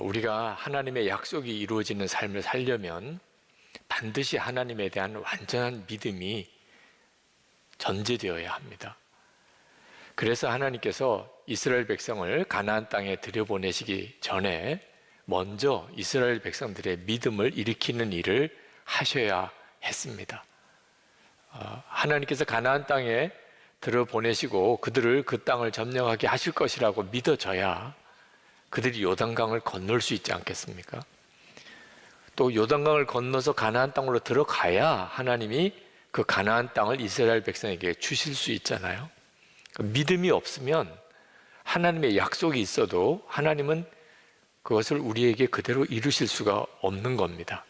우리가 하나님의 약속이 이루어지는 삶을 살려면 반드시 하나님에 대한 완전한 믿음이 전제되어야 합니다. 그래서 하나님께서 이스라엘 백성을 가나안 땅에 들여보내시기 전에 먼저 이스라엘 백성들의 믿음을 일으키는 일을 하셔야 했습니다. 하나님께서 가나안 땅에 들여보내시고 그들을 그 땅을 점령하게 하실 것이라고 믿어져야 그들이 요단강을 건널 수 있지 않겠습니까? 또 요단강을 건너서 가나안 땅으로 들어가야 하나님이 그 가나안 땅을 이스라엘 백성에게 주실 수 있잖아요. 믿음이 없으면 하나님의 약속이 있어도 하나님은 그것을 우리에게 그대로 이루실 수가 없는 겁니다.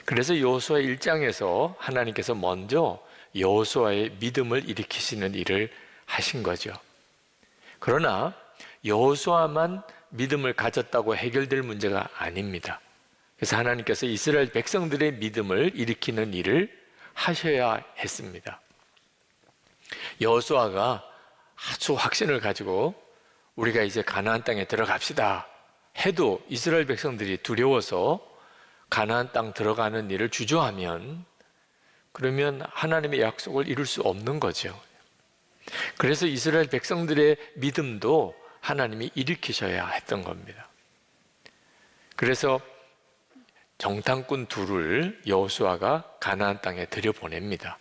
그래서 여호수아 1장에서 하나님께서 먼저 여호수아의 믿음을 일으키시는 일을 하신 거죠. 그러나 여호수아만 믿음을 가졌다고 해결될 문제가 아닙니다. 그래서 하나님께서 이스라엘 백성들의 믿음을 일으키는 일을 하셔야 했습니다. 여호수아가 아주 확신을 가지고 우리가 이제 가나안 땅에 들어갑시다 해도 이스라엘 백성들이 두려워서 가나안 땅 들어가는 일을 주저하면 그러면 하나님의 약속을 이룰 수 없는 거죠. 그래서 이스라엘 백성들의 믿음도 하나님이 일으키셔야 했던 겁니다. 그래서 정탐꾼 둘을 여호수아가 가나안 땅에 들여보냅니다.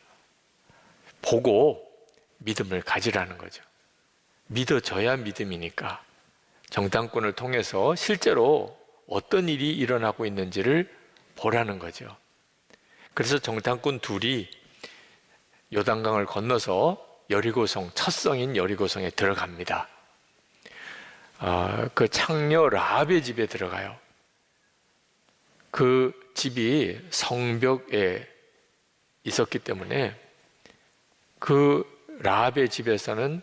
보고 믿음을 가지라는 거죠. 믿어져야 믿음이니까 정탐꾼을 통해서 실제로 어떤 일이 일어나고 있는지를 보라는 거죠. 그래서 정탐꾼 둘이 요단강을 건너서 여리고성, 첫 성인 여리고성에 들어갑니다. 그 창녀 라합의 집에 들어가요. 그 집이 성벽에 있었기 때문에 그 라합의 집에서는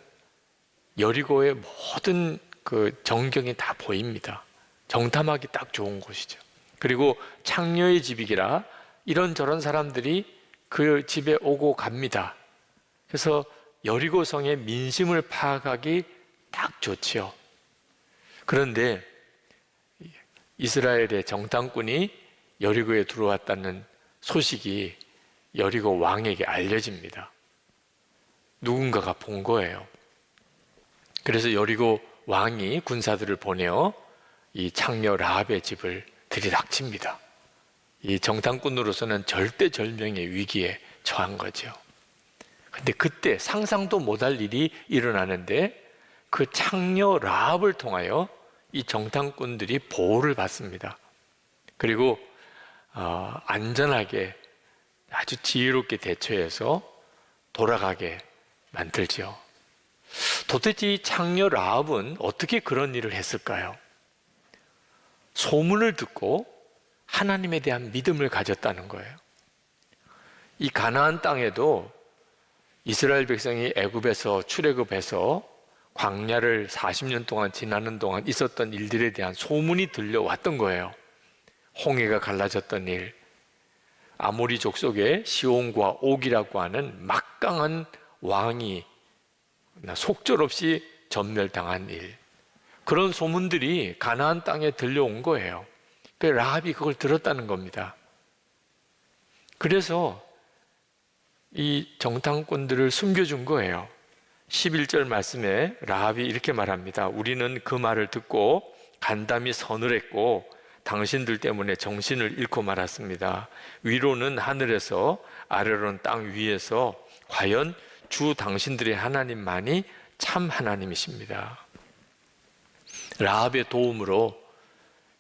여리고의 모든 그 전경이 다 보입니다. 정탐하기 딱 좋은 곳이죠. 그리고 창녀의 집이기라 이런저런 사람들이 그 집에 오고 갑니다. 그래서 여리고성의 민심을 파악하기 딱 좋지요. 그런데 이스라엘의 정탐꾼이 여리고에 들어왔다는 소식이 여리고 왕에게 알려집니다. 누군가가 본 거예요. 그래서 여리고 왕이 군사들을 보내어 이 창녀 라합의 집을 들이닥칩니다. 이 정탐꾼으로서는 절대절명의 위기에 처한 거죠. 근데 그때 상상도 못할 일이 일어나는데 그 창녀 라합을 통하여 이 정탐꾼들이 보호를 받습니다. 그리고 안전하게 아주 지혜롭게 대처해서 돌아가게 만들죠. 도대체 이 창녀 라합은 어떻게 그런 일을 했을까요? 소문을 듣고 하나님에 대한 믿음을 가졌다는 거예요. 이 가나안 땅에도 이스라엘 백성이 애굽에서 출애굽해서 광야를 40년 동안 지나는 동안 있었던 일들에 대한 소문이 들려왔던 거예요. 홍해가 갈라졌던 일, 아모리 족속의 시온과 옥이라고 하는 막강한 왕이 속절없이 전멸당한 일, 그런 소문들이 가나안 땅에 들려온 거예요. 그래서 라합이 그걸 들었다는 겁니다. 그래서 이 정탐꾼들을 숨겨준 거예요. 11절 말씀에 라합이 이렇게 말합니다. 우리는 그 말을 듣고 간담이 서늘했고 당신들 때문에 정신을 잃고 말았습니다. 위로는 하늘에서 아래로는 땅 위에서 과연 주 당신들의 하나님만이 참 하나님이십니다. 라합의 도움으로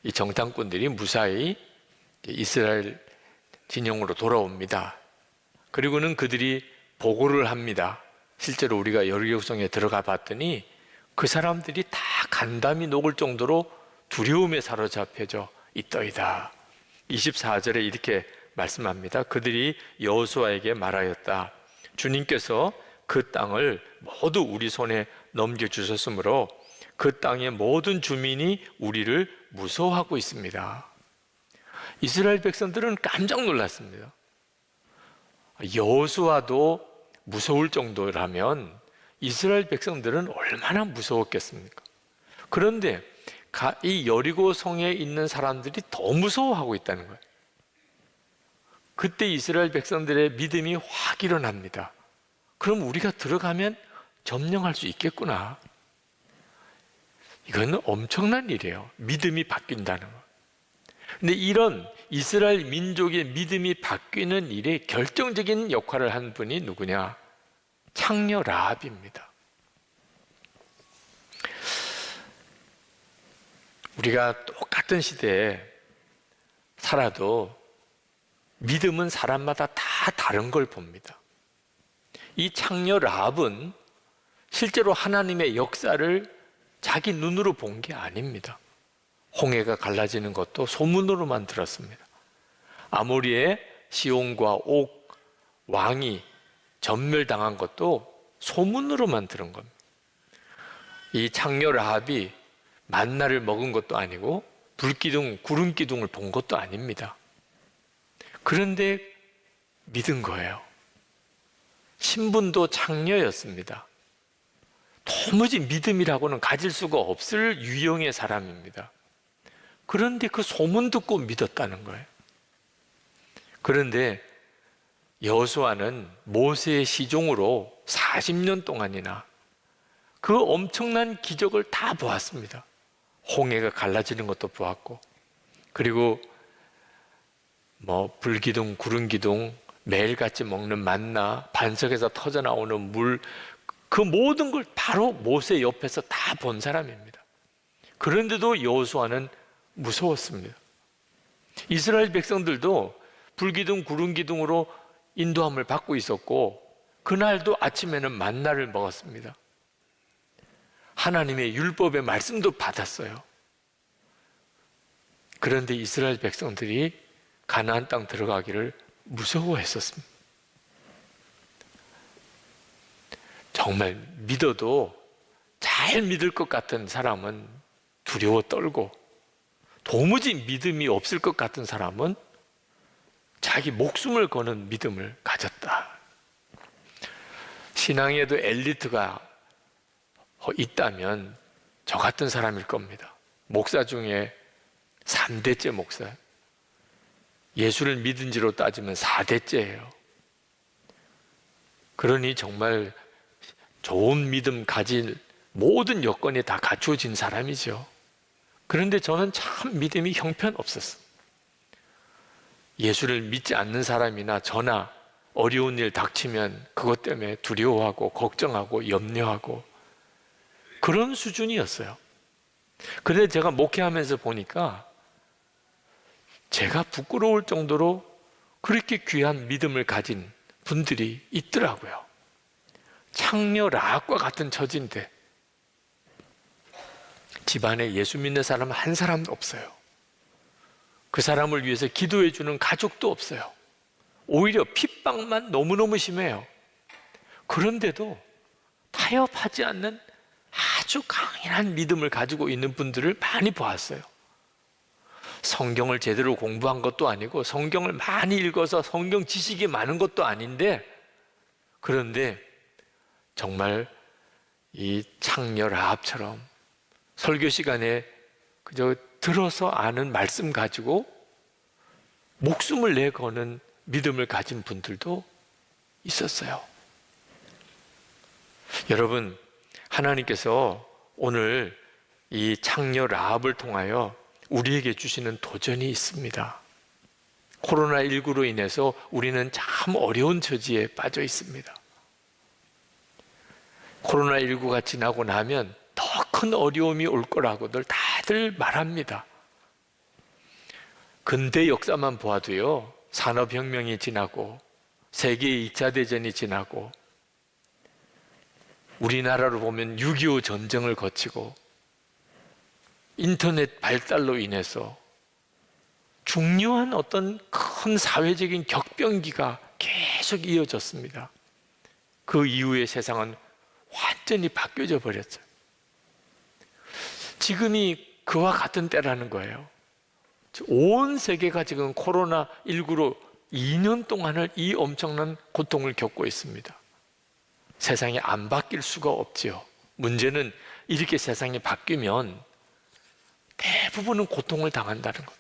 이 정탐꾼들이 무사히 이스라엘 진영으로 돌아옵니다. 그리고는 그들이 보고를 합니다. 실제로 우리가 여리고성에 들어가 봤더니 그 사람들이 다 간담이 녹을 정도로 두려움에 사로잡혀져 있더이다. 24절에 이렇게 말씀합니다. 그들이 여호수아에게 말하였다. 주님께서 그 땅을 모두 우리 손에 넘겨주셨으므로 그 땅의 모든 주민이 우리를 무서워하고 있습니다. 이스라엘 백성들은 깜짝 놀랐습니다. 여호수아도 무서울 정도라면 이스라엘 백성들은 얼마나 무서웠겠습니까? 그런데 이 여리고 성에 있는 사람들이 더 무서워하고 있다는 거예요. 그때 이스라엘 백성들의 믿음이 확 일어납니다. 그럼 우리가 들어가면 점령할 수 있겠구나. 이건 엄청난 일이에요. 믿음이 바뀐다는 거. 근데 이런 이스라엘 민족의 믿음이 바뀌는 일에 결정적인 역할을 한 분이 누구냐? 창녀 라합입니다. 우리가 똑같은 시대에 살아도 믿음은 사람마다 다 다른 걸 봅니다. 이 창녀 라합은 실제로 하나님의 역사를 자기 눈으로 본 게 아닙니다. 홍해가 갈라지는 것도 소문으로만 들었습니다. 아모리의 시온과 옥 왕이 전멸당한 것도 소문으로만 들은 겁니다. 이 창녀 라합이 만나를 먹은 것도 아니고 불기둥, 구름기둥을 본 것도 아닙니다. 그런데 믿은 거예요. 신분도 창녀였습니다. 도무지 믿음이라고는 가질 수가 없을 유형의 사람입니다. 그런데 그 소문 듣고 믿었다는 거예요. 그런데 여호수아는 모세의 시종으로 40년 동안이나 그 엄청난 기적을 다 보았습니다. 홍해가 갈라지는 것도 보았고, 그리고 불기둥, 구름기둥, 매일같이 먹는 만나, 반석에서 터져나오는 물, 그 모든 걸 바로 모세 옆에서 다 본 사람입니다. 그런데도 여호수아는 무서웠습니다. 이스라엘 백성들도 불기둥, 구름기둥으로 인도함을 받고 있었고, 그날도 아침에는 만나를 먹었습니다. 하나님의 율법의 말씀도 받았어요. 그런데 이스라엘 백성들이 가나안 땅 들어가기를 무서워했었습니다. 정말 믿어도 잘 믿을 것 같은 사람은 두려워 떨고, 도무지 믿음이 없을 것 같은 사람은 자기 목숨을 거는 믿음을 가졌다. 신앙에도 엘리트가 있다면 저 같은 사람일 겁니다. 목사 중에 3대째 목사, 예수를 믿은 지로 따지면 4대째예요. 그러니 정말 좋은 믿음 가진 모든 여건이 다 갖추어진 사람이죠. 그런데 저는 참 믿음이 형편없었어요. 예수를 믿지 않는 사람이나 저나 어려운 일 닥치면 그것 때문에 두려워하고 걱정하고 염려하고 그런 수준이었어요. 그런데 제가 목회하면서 보니까 제가 부끄러울 정도로 그렇게 귀한 믿음을 가진 분들이 있더라고요. 창녀 라합과 같은 처지인데 집안에 예수 믿는 사람 한 사람도 없어요. 그 사람을 위해서 기도해 주는 가족도 없어요. 오히려 핍박만 너무너무 심해요. 그런데도 타협하지 않는 아주 강인한 믿음을 가지고 있는 분들을 많이 보았어요. 성경을 제대로 공부한 것도 아니고 성경을 많이 읽어서 성경 지식이 많은 것도 아닌데, 그런데 정말 이 창녀 라합처럼 설교 시간에 그저 들어서 아는 말씀 가지고 목숨을 내거는 믿음을 가진 분들도 있었어요. 여러분, 하나님께서 오늘 이 창녀 라합을 통하여 우리에게 주시는 도전이 있습니다. 코로나19로 인해서 우리는 참 어려운 처지에 빠져 있습니다. 코로나19가 지나고 나면 더 큰 어려움이 올 거라고들 다들 말합니다. 근대 역사만 보아도요, 산업혁명이 지나고 세계 2차 대전이 지나고 우리나라로 보면 6.25 전쟁을 거치고 인터넷 발달로 인해서 중요한 어떤 큰 사회적인 격변기가 계속 이어졌습니다. 그 이후에 세상은 완전히 바뀌어져 버렸죠. 지금이 그와 같은 때라는 거예요. 온 세계가 지금 코로나19로 2년 동안을 이 엄청난 고통을 겪고 있습니다. 세상이 안 바뀔 수가 없지요. 문제는 이렇게 세상이 바뀌면 대부분은 고통을 당한다는 것.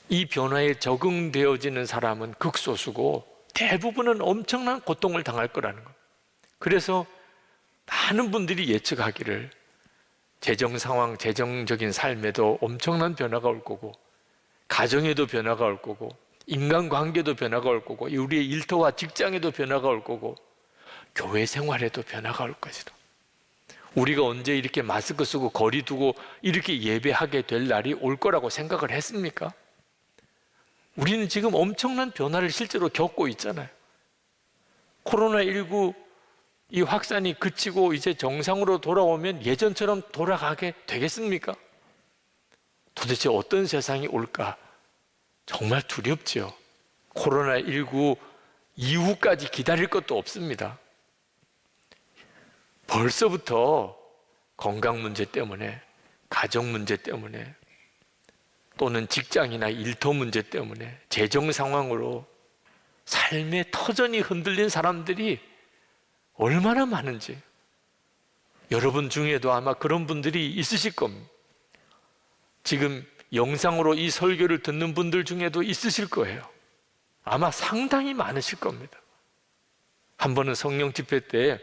이 변화에 적응되어지는 사람은 극소수고 대부분은 엄청난 고통을 당할 거라는 것. 그래서 많은 분들이 예측하기를 재정 상황, 재정적인 삶에도 엄청난 변화가 올 거고, 가정에도 변화가 올 거고, 인간관계도 변화가 올 거고, 우리의 일터와 직장에도 변화가 올 거고, 교회 생활에도 변화가 올 것이다. 우리가 언제 이렇게 마스크 쓰고 거리 두고 이렇게 예배하게 될 날이 올 거라고 생각을 했습니까? 우리는 지금 엄청난 변화를 실제로 겪고 있잖아요. 코로나19 이 확산이 그치고 이제 정상으로 돌아오면 예전처럼 돌아가게 되겠습니까? 도대체 어떤 세상이 올까? 정말 두렵지요. 코로나19 이후까지 기다릴 것도 없습니다. 벌써부터 건강 문제 때문에, 가정 문제 때문에, 또는 직장이나 일터 문제 때문에, 재정 상황으로 삶의 터전이 흔들린 사람들이 얼마나 많은지, 여러분 중에도 아마 그런 분들이 있으실 겁니다. 지금 영상으로 이 설교를 듣는 분들 중에도 있으실 거예요. 아마 상당히 많으실 겁니다. 한 번은 성령 집회 때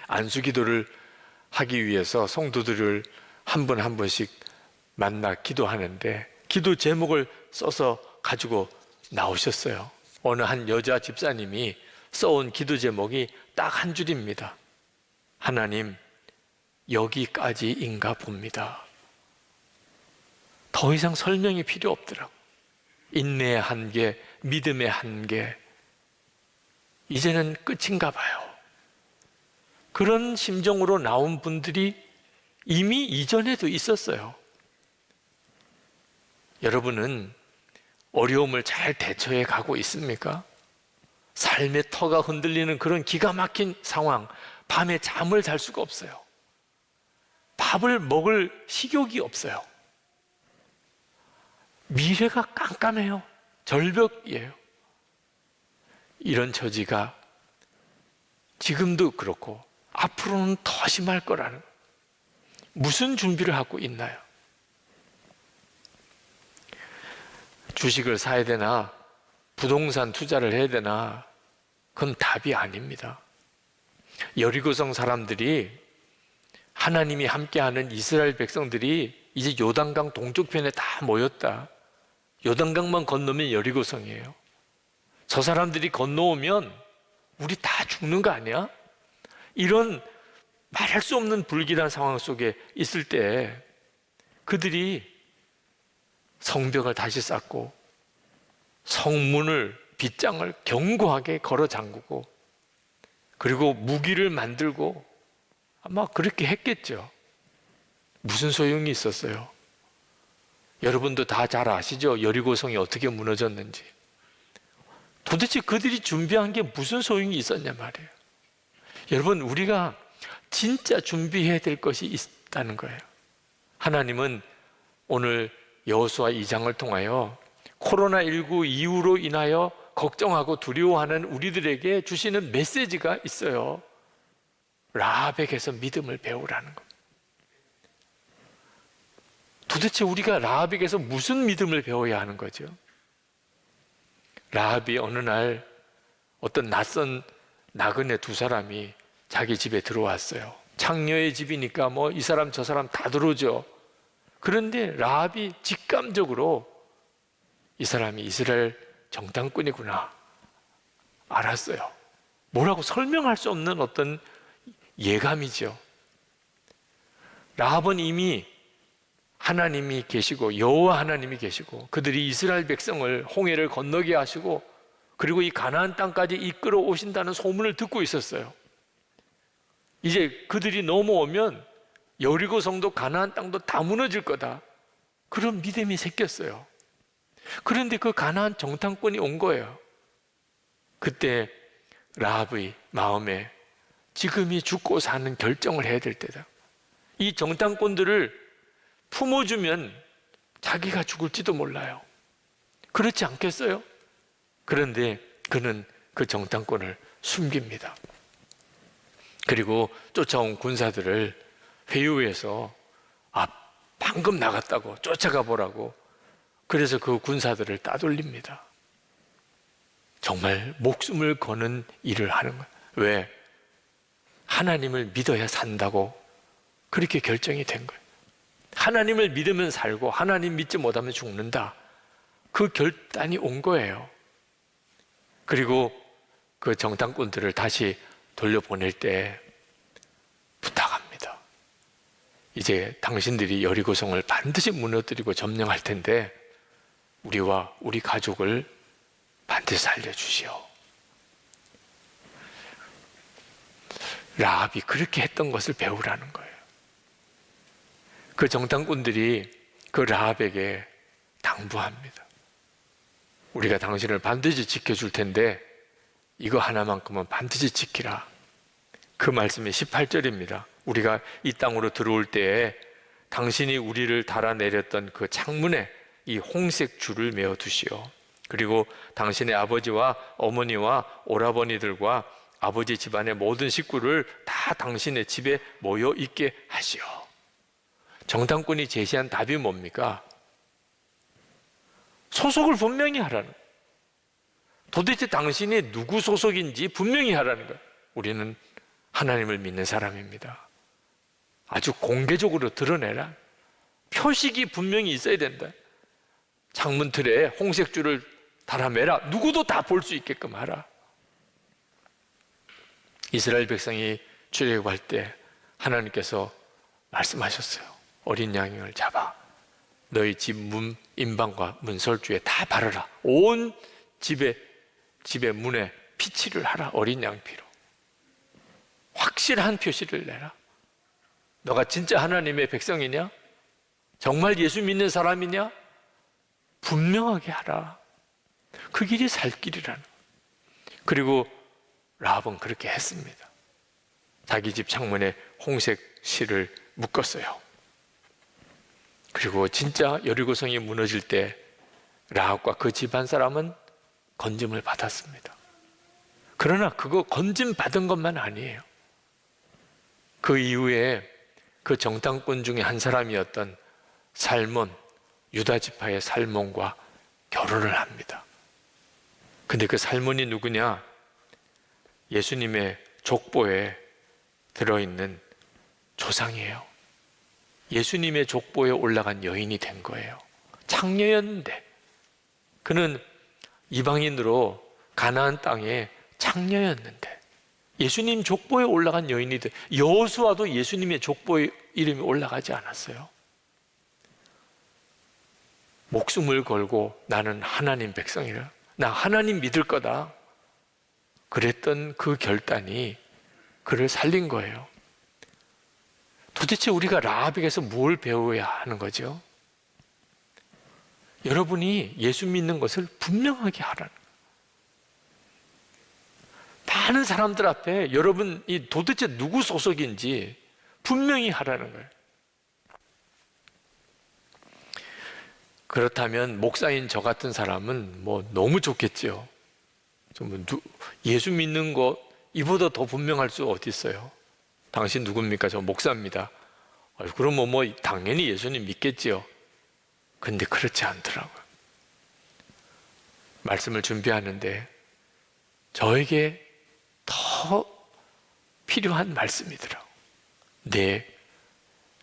안수 기도를 하기 위해서 성도들을 한 분 한 분씩 만나 기도하는데 기도 제목을 써서 가지고 나오셨어요. 어느 한 여자 집사님이 써온 기도 제목이 딱 한 줄입니다. 하나님, 여기까지인가 봅니다. 더 이상 설명이 필요 없더라고. 인내의 한계, 믿음의 한계, 이제는 끝인가 봐요. 그런 심정으로 나온 분들이 이미 이전에도 있었어요. 여러분은 어려움을 잘 대처해 가고 있습니까? 삶의 터가 흔들리는 그런 기가 막힌 상황, 밤에 잠을 잘 수가 없어요. 밥을 먹을 식욕이 없어요. 미래가 깜깜해요. 절벽이에요. 이런 처지가 지금도 그렇고 앞으로는 더 심할 거라는, 무슨 준비를 하고 있나요? 주식을 사야 되나, 부동산 투자를 해야 되나, 그건 답이 아닙니다. 여리고성 사람들이, 하나님이 함께하는 이스라엘 백성들이 이제 요단강 동쪽편에 다 모였다. 요단강만 건너면 여리고성이에요. 저 사람들이 건너오면 우리 다 죽는 거 아니야? 이런 말할 수 없는 불길한 상황 속에 있을 때 그들이 성벽을 다시 쌓고 성문을, 빗장을 견고하게 걸어 잠그고 그리고 무기를 만들고 아마 그렇게 했겠죠. 무슨 소용이 있었어요? 여러분도 다 잘 아시죠? 여리고성이 어떻게 무너졌는지. 도대체 그들이 준비한 게 무슨 소용이 있었냐 말이에요. 여러분, 우리가 진짜 준비해야 될 것이 있다는 거예요. 하나님은 오늘 여호수아 2장을 통하여 코로나19 이후로 인하여 걱정하고 두려워하는 우리들에게 주시는 메시지가 있어요. 라합에게서 믿음을 배우라는 것. 도대체 우리가 라합에게서 무슨 믿음을 배워야 하는 거죠? 라합이 어느 날 어떤 낯선 나그네 두 사람이 자기 집에 들어왔어요. 창녀의 집이니까 뭐 이 사람 저 사람 다 들어오죠. 그런데 라합이 직감적으로 이 사람이 이스라엘 정탐꾼이구나 알았어요. 뭐라고 설명할 수 없는 어떤 예감이죠. 라합은 이미 하나님이 계시고 여호와 하나님이 계시고 그들이 이스라엘 백성을 홍해를 건너게 하시고 그리고 이 가나안 땅까지 이끌어 오신다는 소문을 듣고 있었어요. 이제 그들이 넘어오면 여리고 성도 가나안 땅도 다 무너질 거다. 그런 믿음이 생겼어요. 그런데 그 가나안 정탐꾼이 온 거예요. 그때 라합의 마음에 지금이 죽고 사는 결정을 해야 될 때다. 이 정탐꾼들을 품어주면 자기가 죽을지도 몰라요. 그렇지 않겠어요? 그런데 그는 그 정탐꾼을 숨깁니다. 그리고 쫓아온 군사들을 회유해서 방금 나갔다고 쫓아가 보라고. 그래서 그 군사들을 따돌립니다. 정말 목숨을 거는 일을 하는 거예요. 왜? 하나님을 믿어야 산다고 그렇게 결정이 된 거예요. 하나님을 믿으면 살고 하나님 믿지 못하면 죽는다. 그 결단이 온 거예요. 그리고 그 정탐꾼들을 다시 돌려보낼 때 부탁합니다. 이제 당신들이 여리고성을 반드시 무너뜨리고 점령할 텐데 우리와 우리 가족을 반드시 살려주시오. 라합이 그렇게 했던 것을 배우라는 거예요. 그 정탐꾼들이 그 라합에게 당부합니다. 우리가 당신을 반드시 지켜줄 텐데 이거 하나만큼은 반드시 지키라. 그 말씀이 18절입니다. 우리가 이 땅으로 들어올 때에 당신이 우리를 달아내렸던 그 창문에 이 홍색 줄을 메어 두시오. 그리고 당신의 아버지와 어머니와 오라버니들과 아버지 집안의 모든 식구를 다 당신의 집에 모여 있게 하시오. 정탐꾼이 제시한 답이 뭡니까? 소속을 분명히 하라는, 도대체 당신이 누구 소속인지 분명히 하라는 거예요. 우리는 하나님을 믿는 사람입니다. 아주 공개적으로 드러내라. 표식이 분명히 있어야 된다. 창문 틀에 홍색 줄을 달아매라. 누구도 다 볼 수 있게끔 하라. 이스라엘 백성이 출애굽할 때 하나님께서 말씀하셨어요. 어린 양을 잡아 너희 집 문 인방과 문설주에 다 바르라. 온 집의 문에 피칠을 하라. 어린 양 피로. 확실한 표시를 내라. 너가 진짜 하나님의 백성이냐? 정말 예수 믿는 사람이냐? 분명하게 하라. 그 길이 살 길이라는. 그리고 라합은 그렇게 했습니다. 자기 집 창문에 홍색 실을 묶었어요. 그리고 진짜 여리고성이 무너질 때 라합과 그 집안 사람은 건짐을 받았습니다. 그러나 그거 건짐 받은 것만 아니에요. 그 이후에 그 정탐꾼 중에 한 사람이었던 살몬, 유다 지파의 살몬과 결혼을 합니다. 근데 그 살몬이 누구냐? 예수님의 족보에 들어있는 조상이에요. 예수님의 족보에 올라간 여인이 된 거예요. 창녀였는데 그는 이방인으로 가나안 땅에 창녀였는데 예수님 족보에 올라간 여인이 돼. 여호수아도 예수님의 족보에 이름이 올라가지 않았어요. 목숨을 걸고 나는 하나님 백성이라, 나 하나님 믿을 거다, 그랬던 그 결단이 그를 살린 거예요. 도대체 우리가 라합에게서 뭘 배워야 하는 거죠? 여러분이 예수 믿는 것을 분명하게 하라는 거예요. 많은 사람들 앞에 여러분이 도대체 누구 소속인지 분명히 하라는 거예요. 그렇다면 목사인 저 같은 사람은 뭐 너무 좋겠죠. 예수 믿는 거 이보다 더 분명할 수 어디 있어요? 당신 누굽니까? 저 목사입니다. 그럼 뭐 당연히 예수님 믿겠지요. 근데 그렇지 않더라고요. 말씀을 준비하는데 저에게 더 필요한 말씀이더라고요. 내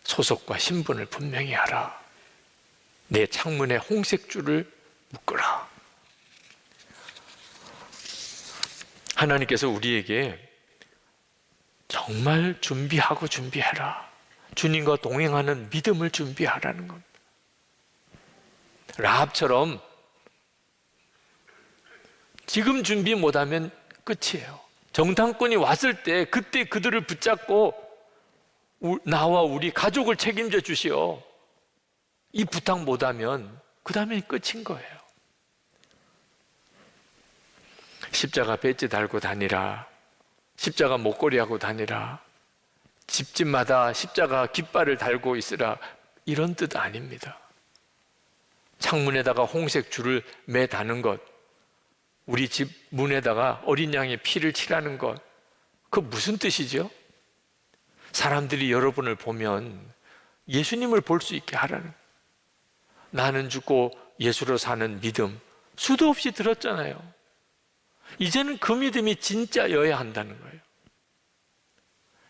소속과 신분을 분명히 하라. 내 창문에 홍색 줄을 묶으라. 하나님께서 우리에게 정말 준비해라. 주님과 동행하는 믿음을 준비하라는 겁니다. 라합처럼 지금 준비 못하면 끝이에요. 정탐꾼이 왔을 때 그때 그들을 붙잡고 나와 우리 가족을 책임져 주시오. 이 부탁 못하면 그 다음에 끝인 거예요. 십자가 배지 달고 다니라. 십자가 목걸이 하고 다니라. 집집마다 십자가 깃발을 달고 있으라. 이런 뜻 아닙니다. 창문에다가 홍색 줄을 매다는 것, 우리 집 문에다가 어린 양의 피를 칠하는 것, 그 무슨 뜻이죠? 사람들이 여러분을 보면 예수님을 볼 수 있게 하라는, 나는 죽고 예수로 사는 믿음 수도 없이 들었잖아요. 이제는 그 믿음이 진짜여야 한다는 거예요.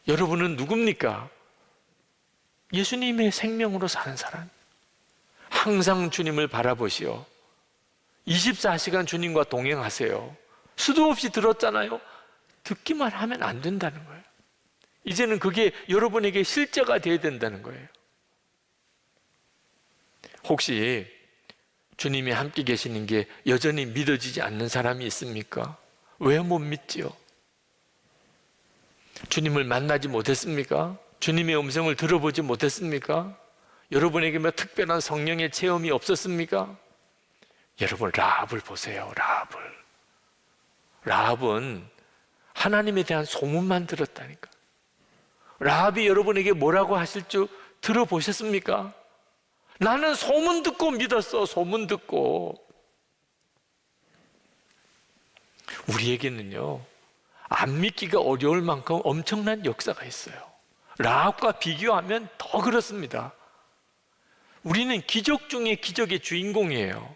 여러분은 누굽니까? 예수님의 생명으로 사는 사람, 항상 주님을 바라보시오. 24시간 주님과 동행하세요. 수도 없이 들었잖아요. 듣기만 하면 안 된다는 거예요. 이제는 그게 여러분에게 실제가 되어야 된다는 거예요. 혹시 주님이 함께 계시는 게 여전히 믿어지지 않는 사람이 있습니까? 왜 못 믿지요? 주님을 만나지 못했습니까? 주님의 음성을 들어보지 못했습니까? 여러분에게 뭐 특별한 성령의 체험이 없었습니까? 여러분, 라합을 보세요. 라합은 하나님에 대한 소문만 들었다니까. 라합이 여러분에게 뭐라고 하실 줄 들어보셨습니까? 나는 소문 듣고 믿었어. 소문 듣고. 우리에게는요, 안 믿기가 어려울 만큼 엄청난 역사가 있어요. 라합과 비교하면 더 그렇습니다. 우리는 기적 중에 기적의 주인공이에요.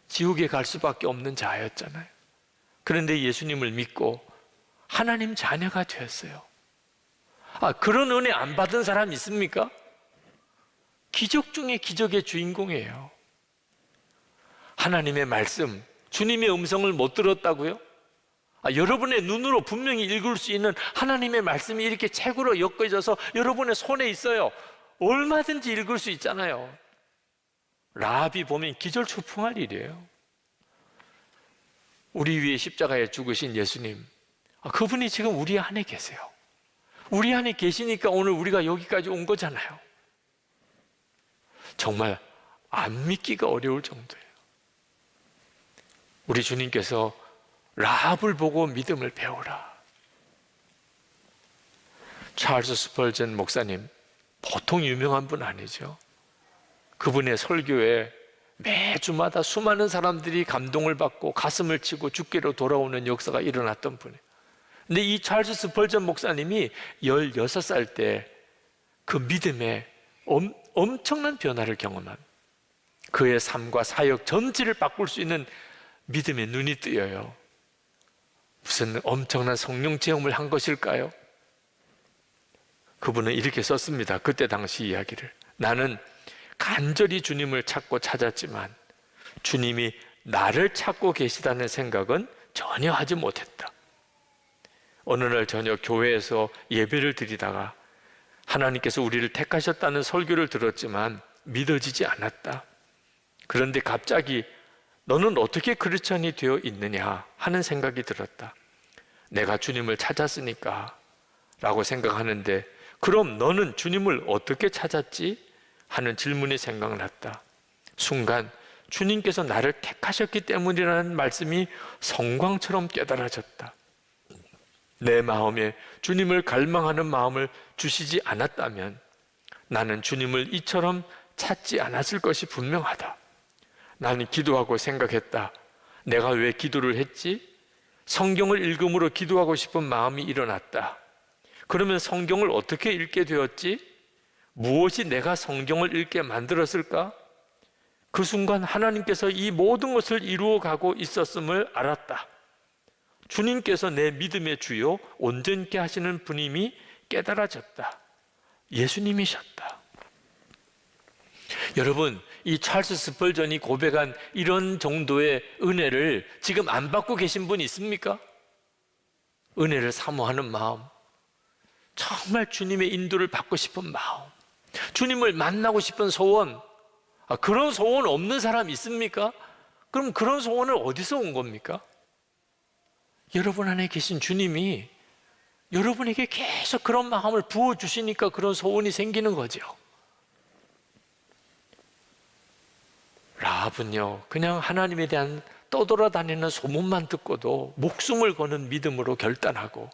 지옥에 갈 수밖에 없는 자였잖아요. 그런데 예수님을 믿고 하나님 자녀가 되었어요. 그런 은혜 안 받은 사람 있습니까? 기적 중에 기적의 주인공이에요. 하나님의 말씀, 주님의 음성을 못 들었다고요? 여러분의 눈으로 분명히 읽을 수 있는 하나님의 말씀이 이렇게 책으로 엮어져서 여러분의 손에 있어요. 얼마든지 읽을 수 있잖아요. 라합이 보면 기절초풍할 일이에요. 우리 위에 십자가에 죽으신 예수님, 그분이 지금 우리 안에 계세요. 우리 안에 계시니까 오늘 우리가 여기까지 온 거잖아요. 정말 안 믿기가 어려울 정도예요. 우리 주님께서 라합을 보고 믿음을 배우라. 찰스 스펄전 목사님, 보통 유명한 분 아니죠. 그분의 설교에 매주마다 수많은 사람들이 감동을 받고 가슴을 치고 주께로 돌아오는 역사가 일어났던 분이에요. 근데 이 찰스 스펄전 목사님이 16살 때 그 믿음에 엄청난 변화를 경험한, 그의 삶과 사역 전체를 바꿀 수 있는 믿음의 눈이 뜨여요. 무슨 엄청난 성령 체험을 한 것일까요? 그분은 이렇게 썼습니다. 그때 당시 이야기를. 나는 간절히 주님을 찾고 찾았지만 주님이 나를 찾고 계시다는 생각은 전혀 하지 못했다. 어느 날 저녁 교회에서 예배를 드리다가 하나님께서 우리를 택하셨다는 설교를 들었지만 믿어지지 않았다. 그런데 갑자기 너는 어떻게 크리스천이 되어 있느냐 하는 생각이 들었다. 내가 주님을 찾았으니까 라고 생각하는데, 그럼 너는 주님을 어떻게 찾았지? 하는 질문이 생각났다. 순간 주님께서 나를 택하셨기 때문이라는 말씀이 성광처럼 깨달아졌다. 내 마음에 주님을 갈망하는 마음을 주시지 않았다면 나는 주님을 이처럼 찾지 않았을 것이 분명하다. 나는 기도하고 생각했다. 내가 왜 기도를 했지? 성경을 읽음으로 기도하고 싶은 마음이 일어났다. 그러면 성경을 어떻게 읽게 되었지? 무엇이 내가 성경을 읽게 만들었을까? 그 순간 하나님께서 이 모든 것을 이루어 가고 있었음을 알았다. 주님께서 내 믿음의 주요 온전케 하시는 분임이 깨달아졌다. 예수님이셨다. 여러분, 이 찰스 스펄전이 고백한 이런 정도의 은혜를 지금 안 받고 계신 분 있습니까? 은혜를 사모하는 마음, 정말 주님의 인도를 받고 싶은 마음, 주님을 만나고 싶은 소원, 그런 소원 없는 사람 있습니까? 그럼 그런 소원은 어디서 온 겁니까? 여러분 안에 계신 주님이 여러분에게 계속 그런 마음을 부어주시니까 그런 소원이 생기는 거죠. 라합은요, 그냥 하나님에 대한 떠돌아다니는 소문만 듣고도 목숨을 거는 믿음으로 결단하고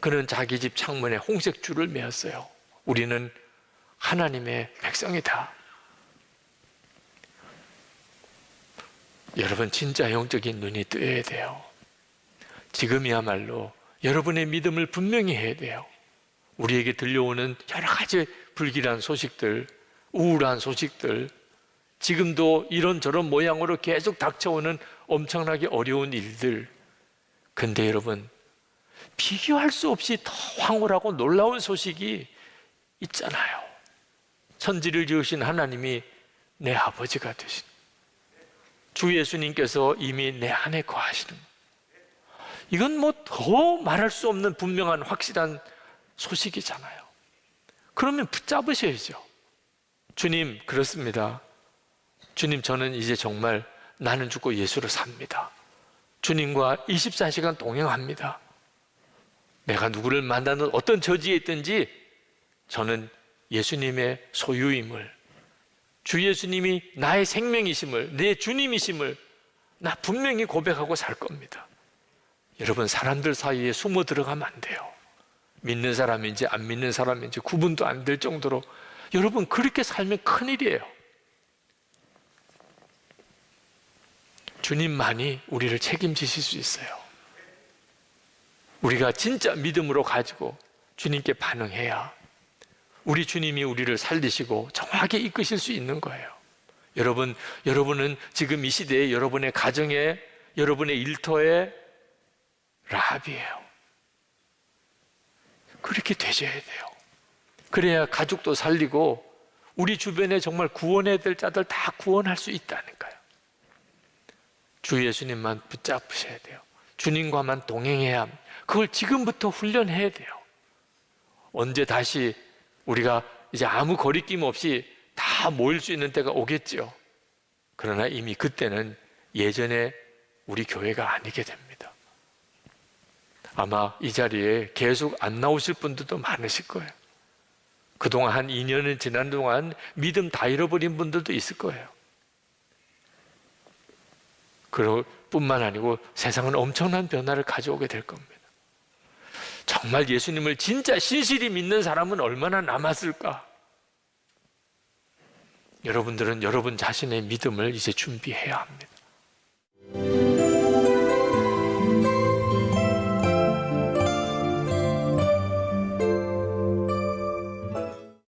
그는 자기 집 창문에 홍색줄을 메었어요. 우리는 하나님의 백성이다. 여러분, 진짜 영적인 눈이 뜨여야 돼요. 지금이야말로 여러분의 믿음을 분명히 해야 돼요. 우리에게 들려오는 여러 가지 불길한 소식들, 우울한 소식들, 지금도 이런저런 모양으로 계속 닥쳐오는 엄청나게 어려운 일들. 근데 여러분, 비교할 수 없이 더 황홀하고 놀라운 소식이 있잖아요. 천지를 지으신 하나님이 내 아버지가 되신, 주 예수님께서 이미 내 안에 거하시는, 이건 뭐 더 말할 수 없는 분명한 확실한 소식이잖아요. 그러면 붙잡으셔야죠. 주님, 그렇습니다. 주님, 저는 이제 정말 나는 죽고 예수로 삽니다. 주님과 24시간 동행합니다. 내가 누구를 만나는 어떤 처지에 있든지 저는 예수님의 소유임을, 주 예수님이 나의 생명이심을, 내 주님이심을 나 분명히 고백하고 살 겁니다. 여러분, 사람들 사이에 숨어 들어가면 안 돼요. 믿는 사람인지 안 믿는 사람인지 구분도 안 될 정도로 여러분, 그렇게 살면 큰일이에요. 주님만이 우리를 책임지실 수 있어요. 우리가 진짜 믿음으로 가지고 주님께 반응해야 우리 주님이 우리를 살리시고 정확하게 이끄실 수 있는 거예요. 여러분은 지금 이 시대에 여러분의 가정에, 여러분의 일터에 라합이에요. 그렇게 되셔야 돼요. 그래야 가족도 살리고 우리 주변에 정말 구원해야 될 자들 다 구원할 수 있다니까요. 주 예수님만 붙잡으셔야 돼요. 주님과만 동행해야 합니다. 그걸 지금부터 훈련해야 돼요. 언제 다시 우리가 이제 아무 거리낌 없이 다 모일 수 있는 때가 오겠죠. 그러나 이미 그때는 예전에 우리 교회가 아니게 됩니다. 아마 이 자리에 계속 안 나오실 분들도 많으실 거예요. 그동안 한 2년을 지난 동안 믿음 다 잃어버린 분들도 있을 거예요. 그럴 뿐만 아니고 세상은 엄청난 변화를 가져오게 될 겁니다. 정말 예수님을 진짜 신실히 믿는 사람은 얼마나 남았을까? 여러분들은 여러분 자신의 믿음을 이제 준비해야 합니다.